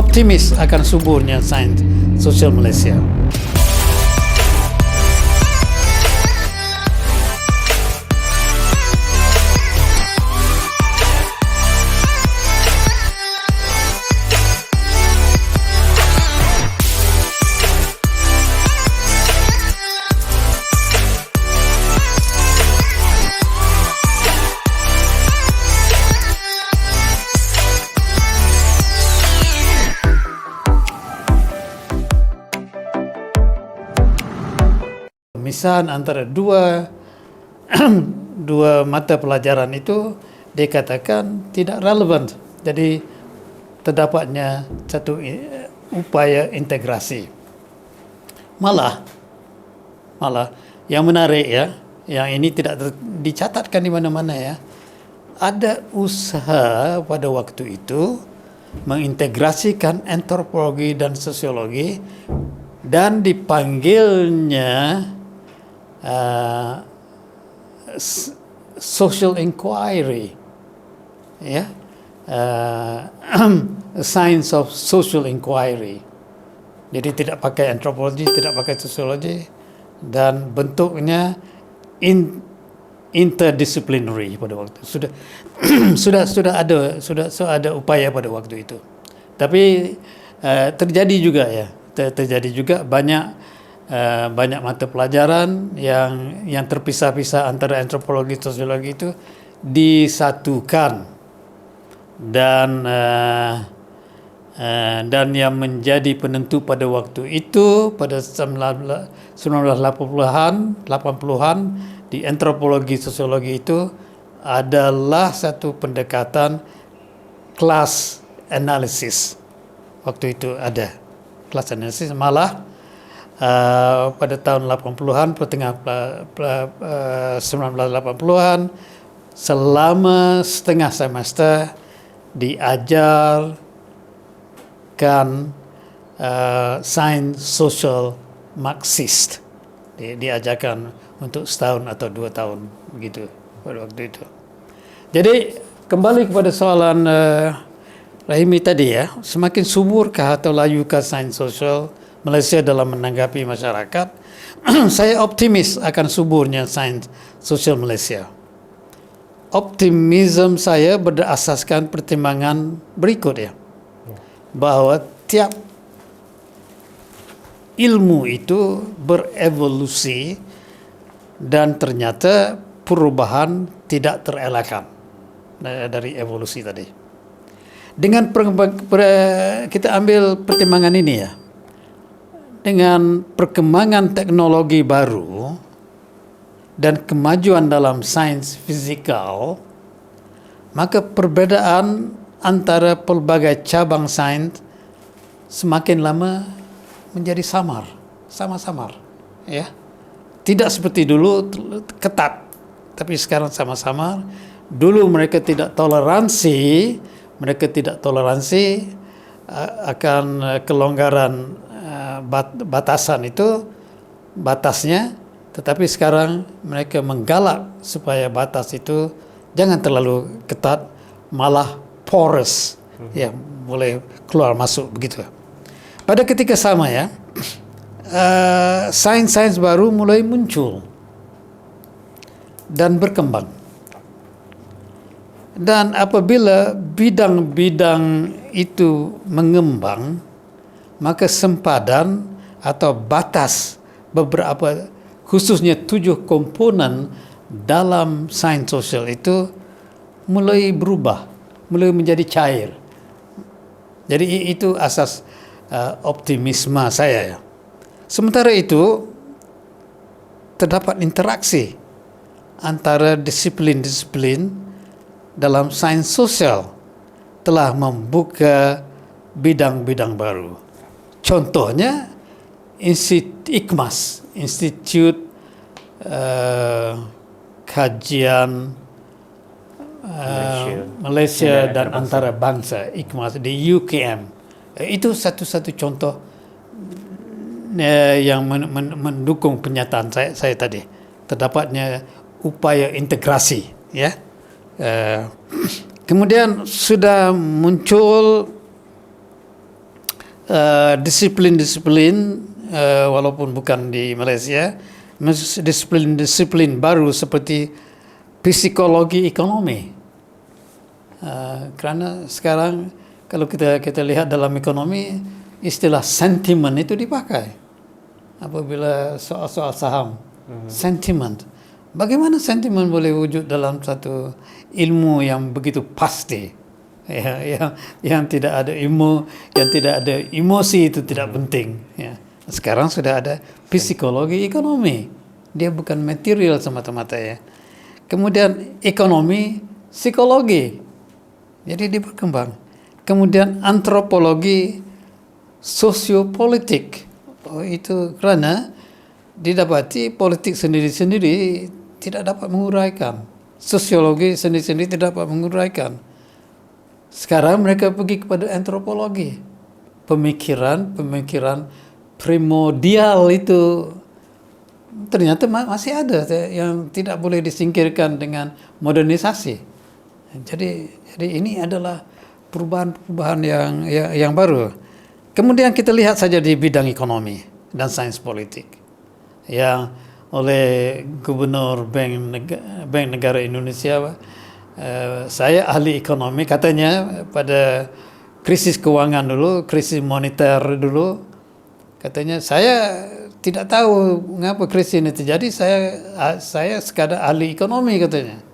optimis akan suburnya sains sosial Malaysia. Pemisahan antara dua mata pelajaran itu dikatakan tidak relevan. Jadi terdapatnya satu upaya integrasi. Malah yang menarik ya, yang ini tidak dicatatkan di mana-mana ya. Ada usaha pada waktu itu mengintegrasikan antropologi dan sosiologi dan dipanggilnya social inquiry, ya, science of social inquiry. Jadi tidak pakai antropologi, tidak pakai sosiologi, dan bentuknya interdisciplinary pada waktu sudah ada upaya pada waktu itu. Tapi terjadi juga banyak mata pelajaran yang terpisah-pisah antara antropologi dan sosiologi itu disatukan, dan yang menjadi penentu pada waktu itu pada 1980-an di antropologi sosiologi itu adalah satu pendekatan class analysis. Waktu itu ada class analysis, malah pada tahun 80-an, pertengahan 1980-an, selama setengah semester diajarkan sains sosial Marxist. Diajarkan untuk setahun atau 2 tahun begitu pada waktu itu. Jadi kembali kepada soalan Rahimi tadi ya, semakin suburkah atau layukah sains sosial Malaysia dalam menanggapi masyarakat? Saya optimis akan suburnya sains sosial Malaysia. Optimisme saya berdasarkan pertimbangan berikut ya, bahawa tiap ilmu itu berevolusi dan ternyata perubahan tidak terelakkan dari evolusi tadi. Dengan kita ambil pertimbangan ini ya, dengan perkembangan teknologi baru dan kemajuan dalam sains fisikal, maka perbedaan antara pelbagai cabang sains semakin lama menjadi samar ya. Tidak seperti dulu ketat, tapi sekarang sama-sama. Dulu mereka tidak toleransi akan kelonggaran batasnya, tetapi sekarang mereka menggalak supaya batas itu jangan terlalu ketat, malah porous, ya, boleh keluar masuk begitu. Pada ketika sama ya, sains-sains baru mulai muncul dan berkembang. Dan apabila bidang-bidang itu mengembang, maka sempadan atau batas beberapa, khususnya 7 komponen dalam sains sosial itu mulai berubah, mulai menjadi cair. Jadi itu asas optimisme saya ya. Sementara itu terdapat interaksi antara disiplin-disiplin dalam sains sosial telah membuka bidang-bidang baru. Contohnya IKMAS, Institut Kajian Malaysia dan Antarabangsa, IKMAS di UKM. Itu satu-satu contoh yang mendukung pernyataan saya tadi. Terdapatnya upaya integrasi, ya. Kemudian sudah muncul disiplin-disiplin walaupun bukan di Malaysia, disiplin-disiplin baru seperti psikologi ekonomi. Kerana sekarang kalau kita lihat dalam ekonomi, istilah sentimen itu dipakai apabila soal-soal saham. Sentimen. Bagaimana sentimen boleh wujud dalam satu ilmu yang begitu pasti? Yang tidak ada emosi itu tidak penting. Ya. Sekarang sudah ada psikologi ekonomi. Dia bukan material semata-mata ya. Kemudian ekonomi psikologi. Jadi dia berkembang. Kemudian antropologi sosiopolitik. Itu kerana didapati politik sendiri-sendiri tidak dapat menguraikan. Sosiologi sendiri-sendiri tidak dapat menguraikan. Sekarang mereka pergi kepada antropologi. Pemikiran primordial itu ternyata masih ada yang tidak boleh disingkirkan dengan modernisasi. Jadi ini adalah perubahan-perubahan yang baru. Kemudian kita lihat saja di bidang ekonomi dan sains politik yang oleh Gubernur Bank Negara Indonesia, saya ahli ekonomi, katanya pada krisis kewangan dulu, krisis moneter dulu, katanya saya tidak tahu mengapa krisis ini terjadi, saya sekadar ahli ekonomi katanya.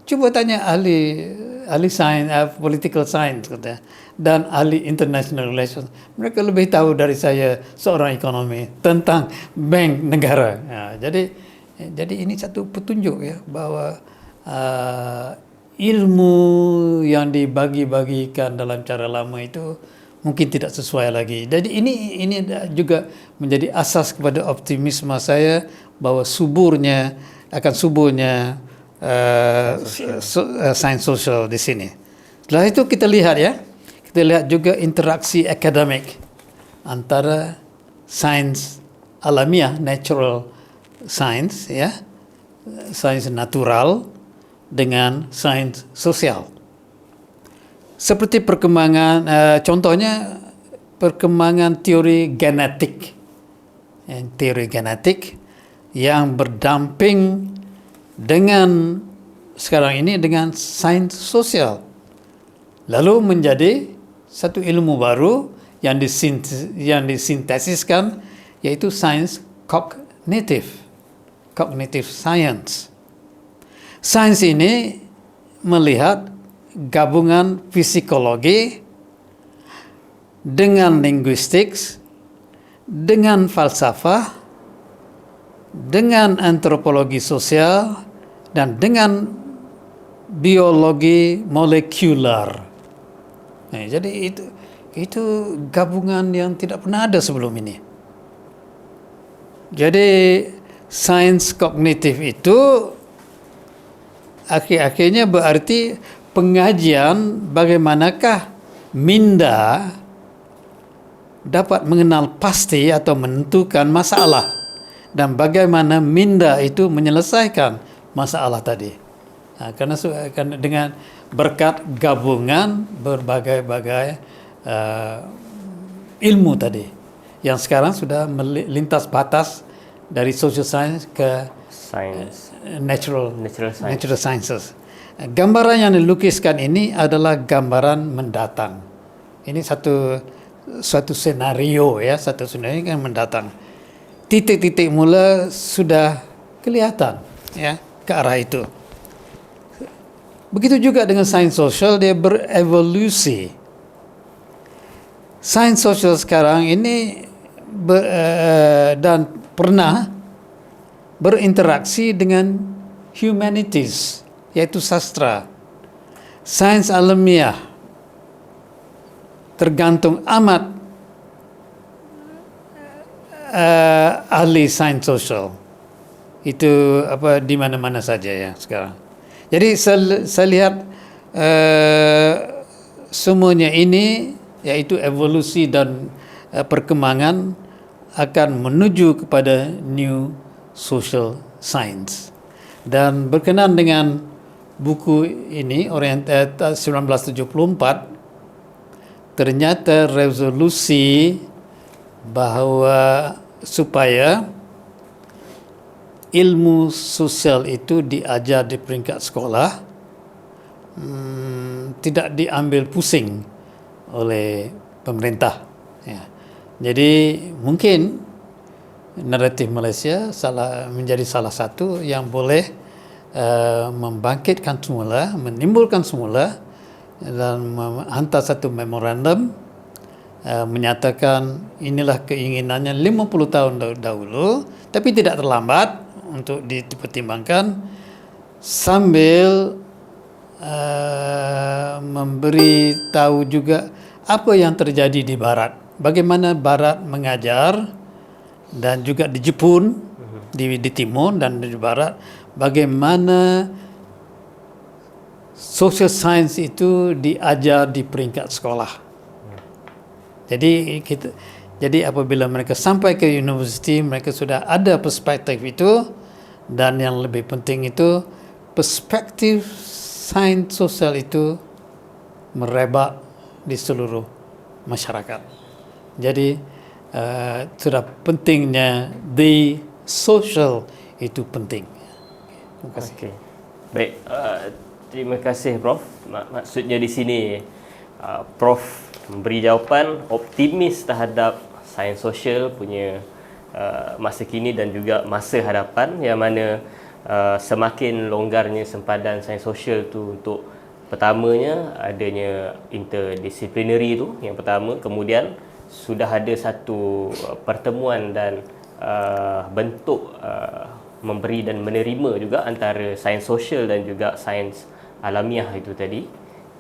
Cuba tanya ahli sains, political science katanya, dan ahli international relations. Mereka lebih tahu dari saya seorang ekonomi tentang bank negara. Jadi ini satu petunjuk ya bahwa ilmu yang dibagi-bagikan dalam cara lama itu mungkin tidak sesuai lagi. Jadi ini juga menjadi asas kepada optimisme saya bahwa akan suburnya sains sosial di sini. Setelah itu kita lihat juga interaksi akademik antara sains alamiah, natural science ya, sains natural dengan sains sosial. Seperti perkembangan, contohnya perkembangan teori genetik yang berdamping dengan sekarang ini dengan sains sosial, lalu menjadi satu ilmu baru yang disintesiskan, yaitu sains cognitive science. Sains ini melihat gabungan psikologi dengan linguistik, dengan falsafah, dengan antropologi sosial, dan dengan biologi molekular. Jadi itu gabungan yang tidak pernah ada sebelum ini. Jadi sains kognitif itu akhir-akhirnya berarti pengajian bagaimanakah minda dapat mengenal pasti atau menentukan masalah, dan bagaimana minda itu menyelesaikan masalah tadi. Karena dengan berkat gabungan berbagai-bagai ilmu tadi yang sekarang sudah melintas batas dari social science ke natural sciences. Gambaran yang dilukiskan ini adalah gambaran mendatang. Ini suatu senario ya, satu senario yang mendatang. Titik-titik mula sudah kelihatan ya ke arah itu. Begitu juga dengan sains sosial, dia berevolusi. Sains sosial sekarang ini dan pernah berinteraksi dengan humanities, yaitu sastra. Sains alamiah tergantung amat ahli sains sosial. Itu di mana-mana saja ya sekarang. Jadi saya lihat semuanya ini, yaitu evolusi dan perkembangan, akan menuju kepada new social science. Dan berkenaan dengan buku ini 1974, ternyata resolusi bahawa supaya ilmu sosial itu diajar di peringkat sekolah tidak diambil pusing oleh pemerintah. Ya. Jadi mungkin naratif Malaysia menjadi salah satu yang boleh membangkitkan semula, menimbulkan semula dan hantar satu memorandum menyatakan inilah keinginannya 50 tahun dahulu, tapi tidak terlambat untuk dipertimbangkan, sambil memberi tahu juga apa yang terjadi di Barat, bagaimana Barat mengajar, dan juga di Jepun, di Timur dan di Barat, bagaimana social science itu diajar di peringkat sekolah. Jadi apabila mereka sampai ke universiti, mereka sudah ada perspektif itu, dan yang lebih penting itu perspektif sains sosial itu merebak di seluruh masyarakat. Jadi sudah pentingnya the social itu penting. Terima kasih. Okay. Baik, terima kasih Prof. Maksudnya di sini Prof memberi jawapan optimis terhadap sains sosial punya masa kini dan juga masa hadapan, yang mana semakin longgarnya sempadan sains sosial tu untuk pertamanya adanya interdisciplinary tu yang pertama, kemudian sudah ada satu pertemuan dan bentuk memberi dan menerima juga antara sains sosial dan juga sains alamiah itu tadi,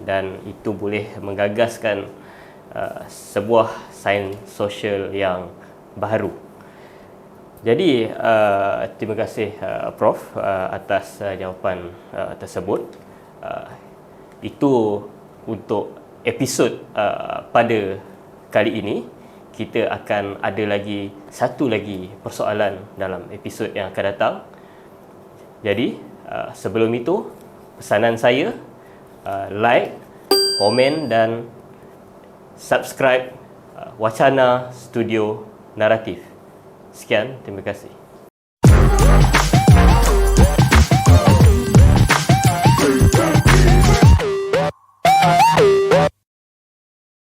dan itu boleh menggagaskan sebuah sains sosial yang baru. Jadi terima kasih Prof atas jawapan tersebut. Itu untuk episod pada kali ini. Kita akan ada lagi satu lagi persoalan dalam episod yang akan datang. Jadi sebelum itu, pesanan saya like, komen dan subscribe Wacana Studio Naratif. Sekian, terima kasih.